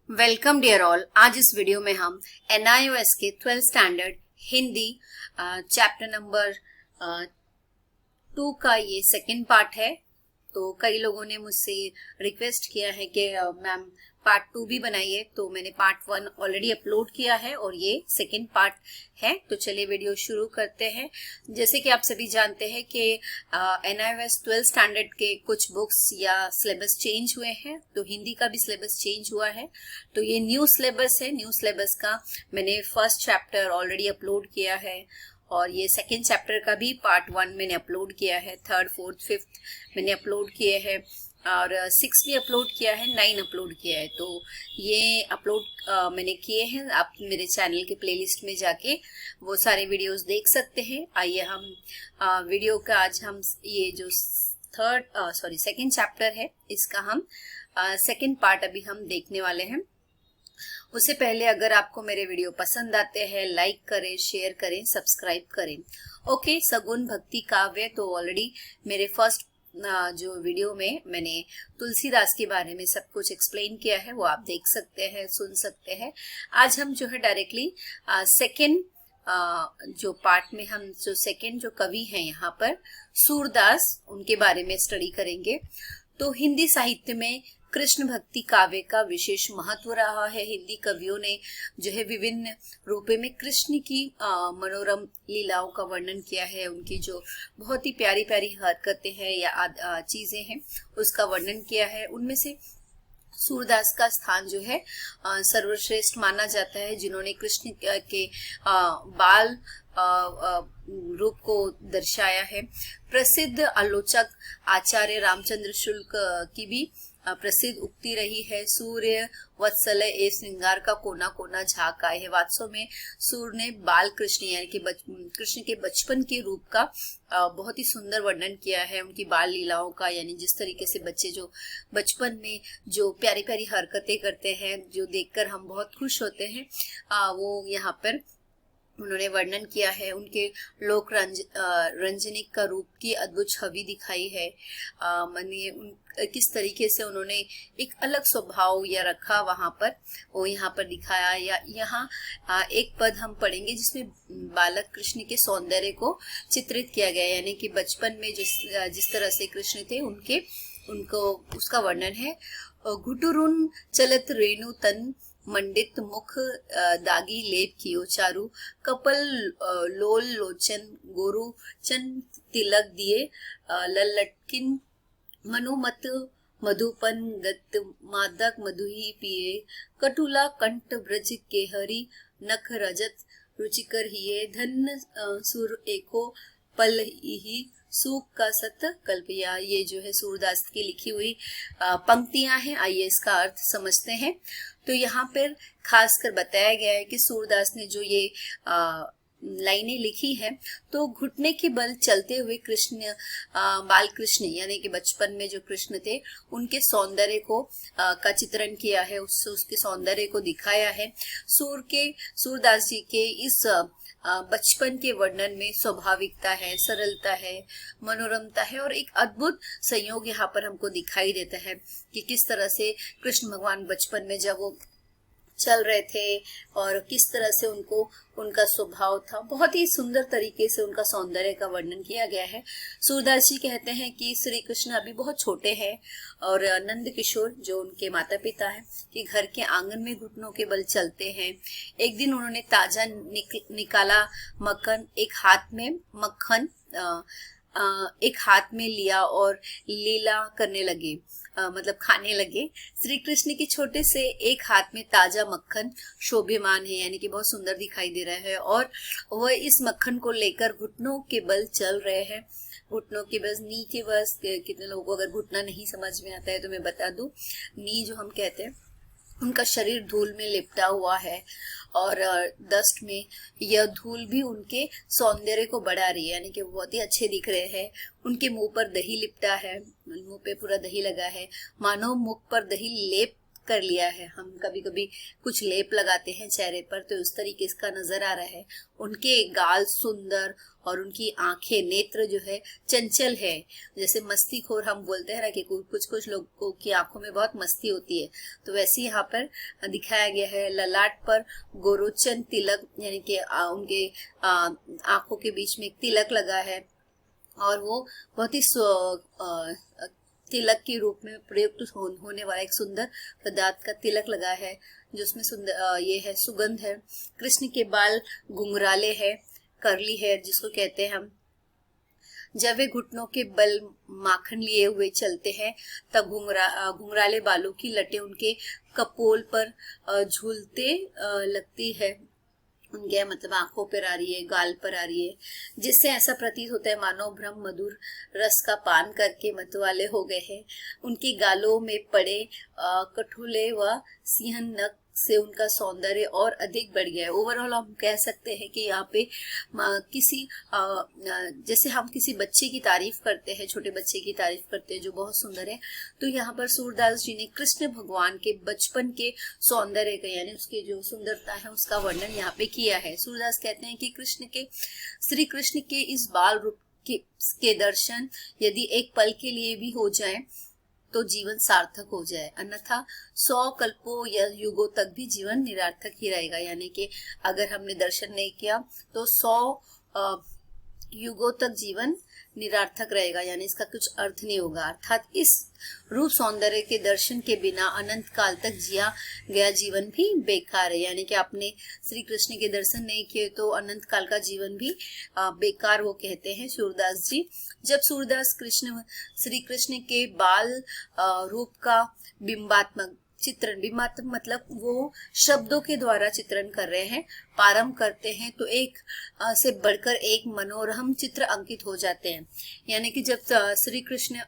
Welcome dear all. आज इस video में हम NIOS के 12th standard Hindi chapter number 2 का ये सेकंड पार्ट है। तो कई लोगों ने मुझसे रिक्वेस्ट किया है कि मैम पार्ट 2 भी बनाइए, तो मैंने पार्ट 1 ऑलरेडी अपलोड किया है और ये सेकंड पार्ट है। तो चलिए वीडियो शुरू करते हैं। जैसे कि आप सभी जानते हैं कि NIOS 12th स्टैंडर्ड के कुछ बुक्स या सिलेबस चेंज हुए हैं, तो हिंदी का भी सिलेबस चेंज हुआ है। तो ये न्यू सिलेबस है। न्यू सिलेबस का मैंने फर्स्ट चैप्टर ऑलरेडी अपलोड किया है और ये सेकेंड चैप्टर का भी पार्ट 1 मैंने अपलोड किया है। थर्ड, फोर्थ, फिफ्थ मैंने अपलोड किए हैं और 6 भी अपलोड किया है, 9 अपलोड किया है। तो ये अपलोड मैंने किए हैं। आप मेरे चैनल के प्लेलिस्ट में जाके वो सारे वीडियोस देख सकते हैं। आइए हम वीडियो का आज हम ये जो सेकेंड चैप्टर है इसका हम सेकेंड पार्ट अभी हम देखने वाले हैं। उससे पहले अगर आपको मेरे वीडियो पसंद आते हैं, लाइक करें, शेयर करें, सब्सक्राइब करें। ओके, सगुन भक्ति काव्य तो ऑलरेडी मेरे फर्स्ट जो वीडियो में मैंने तुलसीदास के बारे में सब कुछ एक्सप्लेन किया है, वो आप देख सकते हैं, सुन सकते हैं। आज हम जो है डायरेक्टली सेकेंड जो पार्ट में हम जो सेकेंड जो कवि हैं यहाँ पर सूरदास, उनके बारे में स्टडी करेंगे। तो हिंदी साहित्य में कृष्ण भक्ति काव्य का विशेष महत्व रहा है। हिंदी कवियों ने जो है विभिन्न रूपों में कृष्ण की मनोरम लीलाओं का वर्णन किया है। उनकी जो बहुत ही प्यारी प्यारी हरकतें हैं या चीजें हैं उसका वर्णन किया है। उनमें से सूरदास का स्थान जो है सर्वश्रेष्ठ माना जाता है, जिन्होंने कृष्ण के बाल रूप को दर्शाया है। प्रसिद्ध आलोचक आचार्य रामचंद्र शुक्ल की भी प्रसिद्ध उक्ति रही है, सूर्य वत्सल ए श्रृंगार का कोना कोना झाक आए है। वास्तव में सूर्य ने बाल कृष्ण यानी कि कृष्ण के बचपन के रूप का बहुत ही सुंदर वर्णन किया है, उनकी बाल लीलाओं का। यानी जिस तरीके से बच्चे जो बचपन में जो प्यारी प्यारी हरकतें करते हैं, जो देखकर हम बहुत खुश होते हैं, वो यहाँ पर उन्होंने वर्णन किया है। उनके लोक रंजनिक का रूप की अद्भुत छवि दिखाई है। मानिए किस तरीके से उन्होंने एक अलग स्वभाव या रखा वहां पर, वो यहाँ पर दिखाया। या यहाँ एक पद हम पढ़ेंगे जिसमें बालक कृष्ण के सौंदर्य को चित्रित किया गया, यानी कि बचपन में जिस तरह से कृष्ण थे उनको उसका वर्णन है। घुटुरुन चलत रेणु तन मंडित मुख दागी लेप कियो चारु कपल लोल लोचन गोरु चन तिलक दिए ललटकिन मनुमत मधुपन गत मादक मधुही पिए कटुला कंठ ब्रज के हरि नख रजत रुचिकर हिये धन सुर एको पल ही सूख का सत कल्पिया। ये जो है सूरदास की लिखी हुई पंक्तियां हैं। आइए इसका अर्थ समझते हैं। तो यहाँ पर खासकर बताया गया है कि सूरदास ने जो ये लाइनें लिखी है, तो घुटने के बल चलते हुए कृष्ण बाल कृष्ण यानी कि बचपन में जो कृष्ण थे उनके सौंदर्य को का चित्रण किया है, उसके सौंदर्य को दिखाया है। सूरदास जी के इस बचपन के वर्णन में स्वाभाविकता है, सरलता है, मनोरमता है और एक अद्भुत संयोग यहाँ पर हमको दिखाई देता है कि किस तरह से कृष्ण भगवान बचपन में जब वो चल रहे थे और किस तरह से उनका स्वभाव था। बहुत ही सुंदर तरीके से उनका सौंदर्य का वर्णन किया गया है। सूरदास जी कहते हैं कि श्री कृष्ण अभी बहुत छोटे हैं और नंद किशोर जो उनके माता पिता हैं कि घर के आंगन में घुटनों के बल चलते हैं। एक दिन उन्होंने ताजा निकाला मक्खन, एक हाथ में लिया और लीला करने लगे, मतलब खाने लगे। श्री कृष्ण के छोटे से एक हाथ में ताजा मक्खन शोभ्यमान है, यानी कि बहुत सुंदर दिखाई दे रहा है और वह इस मक्खन को लेकर घुटनों के बल चल रहे हैं। घुटनों के बस, नी के बस, कितने लोगों को अगर घुटना नहीं समझ में आता है तो मैं बता दूं, नी जो हम कहते हैं, उनका शरीर धूल में लिपटा हुआ है और डस्ट में यह धूल भी उनके सौंदर्य को बढ़ा रही है, यानी कि बहुत ही अच्छे दिख रहे हैं। उनके मुंह पर दही लिपटा है, मुंह पे पूरा दही लगा है, मानो मुख पर दही लेप कर लिया है। हम कभी कभी कुछ लेप लगाते हैं चेहरे पर, तो इस तरीके का नजर आ रहा है। उनके गाल सुंदर और उनकी आंखें, नेत्र जो है चंचल है। जैसे मस्तीखोर हम बोलते हैं ना कि कुछ कुछ लोगों की आंखों में बहुत मस्ती होती है, तो वैसे यहाँ पर दिखाया गया है। ललाट पर गोरोचन तिलक, यानी कि उनके आंखों के बीच में एक तिलक लगा है और वो बहुत ही तिलक के रूप में प्रयुक्त होने वाला एक सुंदर पदार्थ का तिलक लगा है, जो उसमें सुंदर ये है, सुगंध है। कृष्ण के बाल घुंघराले है, करली हेयर जिसको कहते हैं हम। जब वे घुटनों के बल माखन लिए हुए चलते हैं, तब घुंघराले बालों की लटें उनके कपोल पर झूलते लगती है। उनके मतलब आंखों पर आ रही है, गाल पर आ रही है, जिससे ऐसा प्रतीत होता है मानो ब्रह्म मधुर रस का पान करके मतवाले हो गए हैं। उनके गालों में पड़े कठुले व सिंहन नख से उनका सौंदर्य और अधिक बढ़ गया है। ओवरऑल हम कह सकते हैं कि यहाँ पे जैसे हम किसी बच्चे की तारीफ करते हैं, छोटे बच्चे की तारीफ करते हैं जो बहुत सुंदर है, तो यहाँ पर सूरदास जी ने कृष्ण भगवान के बचपन के सौंदर्य का, यानी उसकी जो सुंदरता है उसका वर्णन यहाँ पे किया है। सूरदास कहते हैं कि श्री कृष्ण के इस बाल रूप के दर्शन यदि एक पल के लिए भी हो जाए तो जीवन सार्थक हो जाए, अन्यथा 100 कल्पों या युगों तक भी जीवन निरर्थक ही रहेगा। यानी कि अगर हमने दर्शन नहीं किया तो 100 युगों तक जीवन निरर्थक रहेगा, यानी इसका कुछ अर्थ नहीं होगा। अर्थात इस रूप सौंदर्य के दर्शन के बिना अनंत काल तक जिया गया जीवन भी बेकार है। यानी कि आपने श्री कृष्ण के दर्शन नहीं किए तो अनंत काल का जीवन भी बेकार, वो कहते हैं सूरदास जी। जब सूरदास श्री कृष्ण के बाल रूप का बिंबात्मक चित्रण, बिंबात्मक मतलब वो शब्दों के द्वारा चित्रण कर रहे हैं, प्रारंभ करते हैं, तो एक से बढ़कर एक मनोरम चित्र अंकित हो जाते हैं। यानी कि जब श्री कृष्ण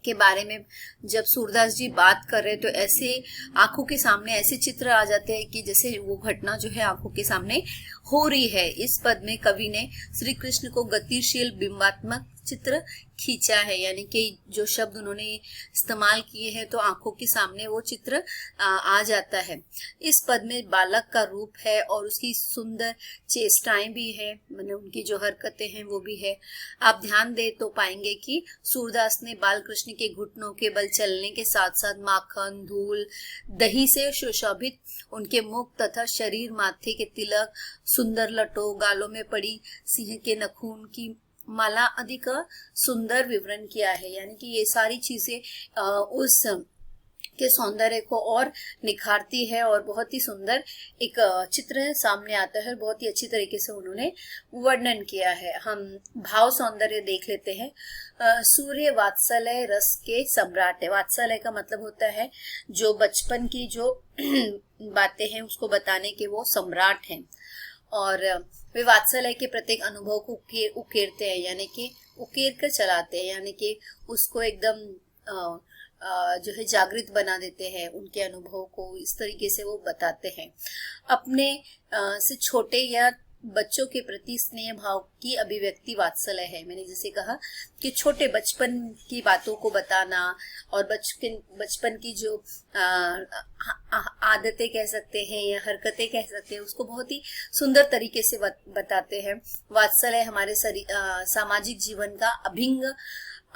के बारे में जब सूरदास जी बात कर रहे हैं तो ऐसे आंखों के सामने ऐसे चित्र आ जाते हैं कि जैसे वो घटना जो है आंखों के सामने हो रही है। इस पद में कवि ने श्री कृष्ण को गतिशील बिंबात्मक चित्र खींचा है, यानी कि जो शब्द उन्होंने इस्तेमाल किए हैं तो आंखों के सामने वो चित्र आ जाता है। इस पद में बालक का रूप है और उसकी सुंदर चेष्टाएं भी है, मैंने उनकी जो हरकतें हैं वो भी है। आप ध्यान दे तो पाएंगे कि सूरदास ने बाल कृष्ण के घुटनों के बल चलने के साथ साथ माखन, धूल, दही से सुशोभित उनके मुख तथा शरीर, माथे के तिलक, सुंदर लटों, गालों में पड़ी सिंह के नखून की माला अधिक सुंदर विवरण किया है। यानी कि ये सारी चीजें उस के सौंदर्य को और निखारती है और बहुत ही सुंदर एक चित्र सामने आता है। बहुत ही अच्छी तरीके से उन्होंने वर्णन किया है। हम भाव सौंदर्य देख लेते हैं। सूर्य वात्सल्य रस के सम्राट है। वात्सल्य का मतलब होता है जो बचपन की जो बातें हैं उसको बताने के वो सम्राट हैं, और वे वात्सल्य के प्रत्येक अनुभव को उकेरते हैं, यानी कि उकेर कर चलाते हैं, यानी कि उसको एकदम जो है जागृत बना देते हैं, उनके अनुभव को इस तरीके से वो बताते हैं। अपने से छोटे या बच्चों के प्रति स्नेह भाव की अभिव्यक्ति वात्सल्य है। मैंने जैसे कहा कि छोटे बचपन की बातों को बताना और बचपन की जो आदतें कह सकते हैं या हरकतें कह सकते हैं उसको बहुत ही सुंदर तरीके से बताते हैं। वात्सल्य हमारे सामाजिक जीवन का अभिन्न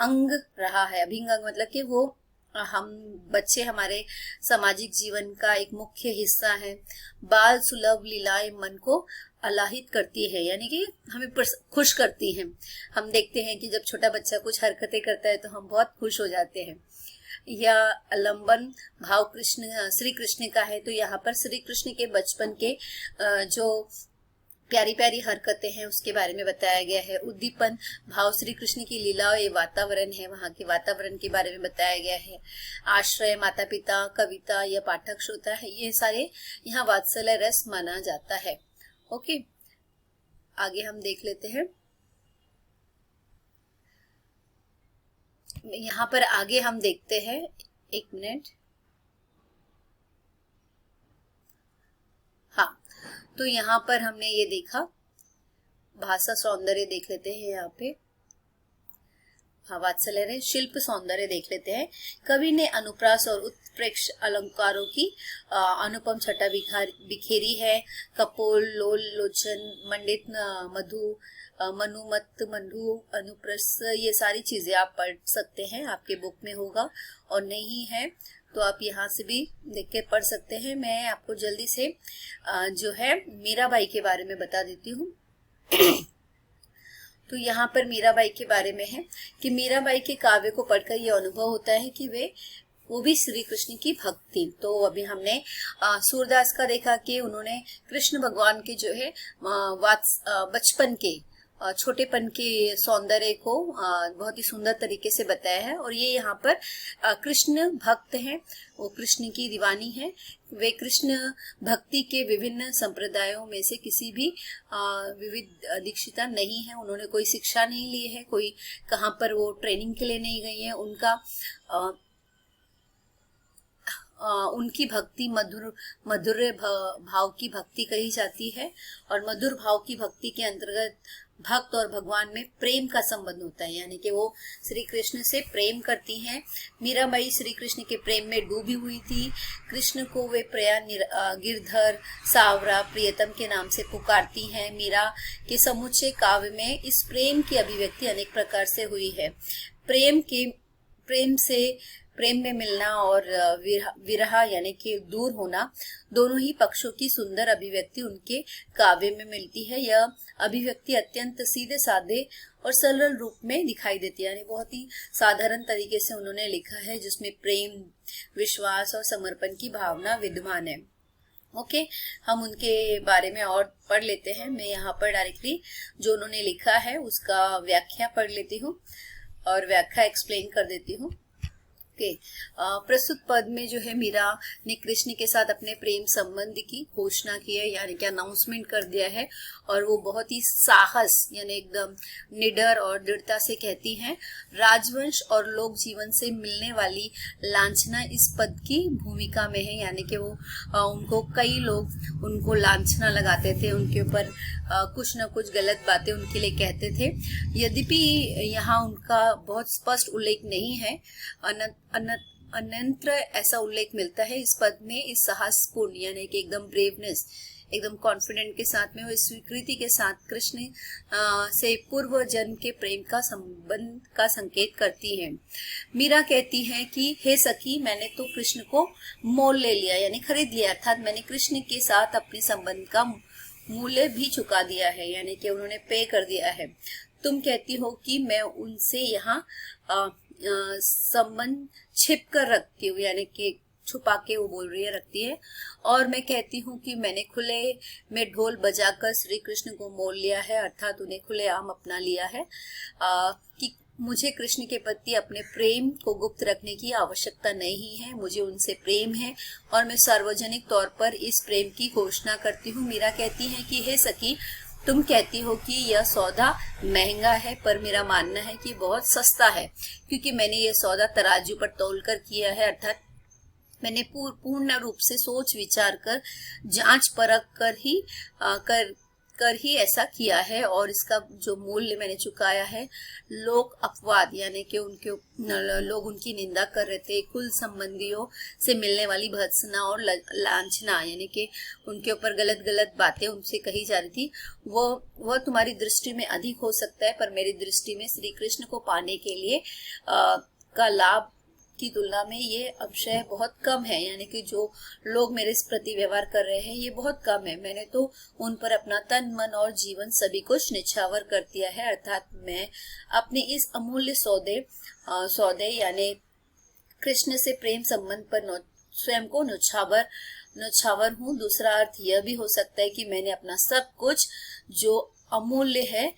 अंग रहा है। अभिन्न अंग मतलब कि वो हम बच्चे हमारे सामाजिक जीवन का एक मुख्य हिस्सा है। बाल सुलभ लीलाएं मन को आह्लादित करती है, यानी कि हमें खुश करती हैं। हम देखते हैं कि जब छोटा बच्चा कुछ हरकतें करता है तो हम बहुत खुश हो जाते हैं। या आलंबन भाव श्री कृष्ण का है, तो यहाँ पर श्री कृष्ण के बचपन के जो प्यारी प्यारी हरकतें हैं उसके बारे में बताया गया है। उद्दीपन भाव श्री कृष्ण की लीला और ये वातावरण है, वहाँ के वातावरण के बारे में बताया गया है। आश्रय, माता पिता, कविता या पाठक श्रोता है, ये सारे यहाँ वात्सल्य रस माना जाता है। ओके, आगे हम देख लेते हैं। यहाँ पर आगे हम देखते हैं, एक मिनट, हाँ, तो यहाँ पर हमने ये देखा भाषा सौंदर्य देख लेते हैं। यहाँ पे हाँ वात्सल्य शिल्प सौंदर्य देख लेते हैं। कवि ने अनुप्रास और उत्प्रेक्ष अलंकारों की अनुपम छटा बिखेरी है। कपोल, लोल, लोचन, मंडित, मधु, मनुमत, मंडू, अनुप्रस, ये सारी चीजें आप पढ़ सकते हैं, आपके बुक में होगा, और नहीं है तो आप यहाँ से भी देख के पढ़ सकते हैं। मैं आपको जल्दी से जो है मीराबाई के बारे में बता देती हूँ। तो यहाँ पर मीराबाई के बारे में है कि मीराबाई के काव्य को पढ़कर यह अनुभव होता है कि वो भी श्री कृष्ण की भक्त थी। तो अभी हमने सूरदास का देखा कि उन्होंने कृष्ण भगवान के जो है बचपन के छोटेपन के सौंदर्य को बहुत ही सुंदर तरीके से बताया है। और ये यहाँ पर कृष्ण भक्त हैं, वो कृष्ण की दीवानी है। वे कृष्ण भक्ति के विभिन्न संप्रदायों में से किसी भी विविध दीक्षिता नहीं है। उन्होंने कोई शिक्षा नहीं ली है, कोई कहाँ पर वो ट्रेनिंग के लिए नहीं गई है। उनकी भक्ति मधुर भाव की भक्ति कही जाती है। और मधुर भाव की भक्ति के अंतर्गत भक्त और भगवान में प्रेम का संबंध होता है, यानी कि वो श्री कृष्ण से प्रेम करती हैं। मीराबाई श्री कृष्ण के प्रेम में डूबी हुई थी। कृष्ण को वे प्रिया, गिरधर, सावरा, प्रियतम के नाम से पुकारती हैं। मीरा के समुच्चय काव्य में इस प्रेम की अभिव्यक्ति अनेक प्रकार से हुई है। प्रेम में मिलना और विरह यानी कि दूर होना, दोनों ही पक्षों की सुंदर अभिव्यक्ति उनके काव्य में मिलती है। यह अभिव्यक्ति अत्यंत सीधे साधे और सरल रूप में दिखाई देती है, यानी बहुत ही साधारण तरीके से उन्होंने लिखा है, जिसमें प्रेम, विश्वास और समर्पण की भावना विद्यमान है। ओके, हम उनके बारे में और पढ़ लेते हैं। मैं यहाँ पर डायरेक्टली जो उन्होंने लिखा है उसका व्याख्या पढ़ लेती हूँ और व्याख्या एक्सप्लेन कर देती हूँ। प्रस्तुत पद में जो है मीरा ने कृष्ण के साथ अपने प्रेम संबंध की घोषणा की है, यानी कि अनाउंसमेंट कर दिया है। और वो बहुत ही साहस यानी एकदम निडर और दृढ़ता से कहती हैं। राजवंश और लोक जीवन से मिलने वाली लांछना इस पद की भूमिका में है, यानी कि वो उनको कई लोग उनको लांछना लगाते थे, उनके ऊपर कुछ न कुछ गलत बातें उनके लिए कहते थे। यद्यपि यहाँ उनका बहुत स्पष्ट उल्लेख नहीं है, अन्यत्र ऐसा उल्लेख मिलता है इस पद में। इस साहसपूर्ण यानी कि एकदम ब्रेवनेस, एकदम कॉन्फिडेंट के साथ में वो स्वीकृति के साथ कृष्ण से पूर्व जन्म के प्रेम का संबंध का संकेत करती है। मीरा कहती है कि हे सखी, मैंने तो कृष्ण को मोल ले लिया यानी खरीद लिया, अर्थात मैंने कृष्ण के साथ अपने संबंध का मूल्य भी चुका दिया है, यानी कि उन्होंने पे कर दिया है। तुम कहती हो कि मैं उनसे यहाँ संबंध छिप कर रखती हूँ, यानी कि छुपा के वो बोल रही है, रखती है। और मैं कहती हूँ कि मैंने खुले में ढोल बजाकर श्री कृष्ण को मोल लिया है, अर्थात उन्हें खुलेआम अपना लिया है। कि मुझे कृष्ण के प्रति अपने प्रेम को गुप्त रखने की आवश्यकता नहीं है, मुझे उनसे प्रेम है और मैं सार्वजनिक तौर पर इस प्रेम की घोषणा करती हूँ। मीरा कहती है कि हे सखी, तुम कहती हो कि यह सौदा महंगा है, पर मेरा मानना है कि बहुत सस्ता है, क्योंकि मैंने यह सौदा तराजू पर तौल कर किया है, अर्थात मैंने पूर्ण रूप से सोच विचार कर जांच परख कर ही ऐसा किया है। और इसका जो मूल्य मैंने चुकाया है, लोक अपवाद यानी कि लोग उनकी निंदा कर रहे थे, कुल संबंधियों से मिलने वाली भर्त्सना और लांछना यानी कि उनके ऊपर गलत बातें उनसे कही जा रही थी, वह तुम्हारी दृष्टि में अधिक हो सकता है, पर मेरी दृष्टि में श्री कृष्ण को पाने के लिए का लाभ की तुलना में ये अवशय बहुत कम है, यानी कि जो लोग मेरे इस प्रति व्यवहार कर रहे हैं ये बहुत कम है। मैंने तो उन पर अपना तन, मन और जीवन सभी कुछ निछावर कर दिया है, अर्थात मैं अपने इस अमूल्य सौदे यानी कृष्ण से प्रेम संबंध पर स्वयं को न्यौछावर हूँ। दूसरा अर्थ यह भी हो सकता है कि मैंने अपना सब कुछ जो अमूल्य है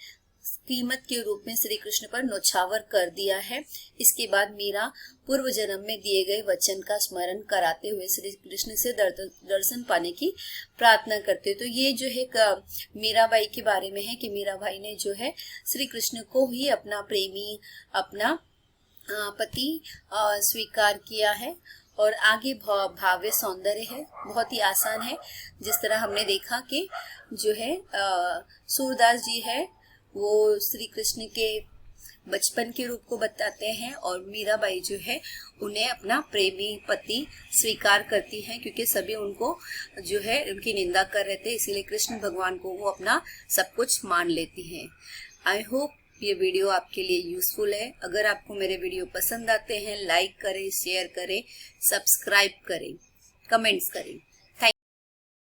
कीमत के रूप में श्री कृष्ण पर न्यौछावर कर दिया है। इसके बाद मीरा पूर्व जन्म में दिए गए वचन का स्मरण कराते हुए श्री कृष्ण से दर्शन पाने की प्रार्थना करते। तो ये जो है मीराबाई के बारे में है कि मीराबाई ने जो है श्री कृष्ण को ही अपना प्रेमी, अपना पति स्वीकार किया है। और आगे भाव्य सौंदर्य है, बहुत ही आसान है। जिस तरह हमने देखा कि जो है सूरदास जी है वो श्री कृष्ण के बचपन के रूप को बताते हैं और मीराबाई जो है उन्हें अपना प्रेमी पति स्वीकार करती हैं, क्योंकि सभी उनको जो है उनकी निंदा कर रहे थे, इसीलिए कृष्ण भगवान को वो अपना सब कुछ मान लेती हैं। आई होप ये वीडियो आपके लिए यूजफुल है। अगर आपको मेरे वीडियो पसंद आते हैं, लाइक करें, शेयर करें, सब्सक्राइब करें, कमेंट्स करें।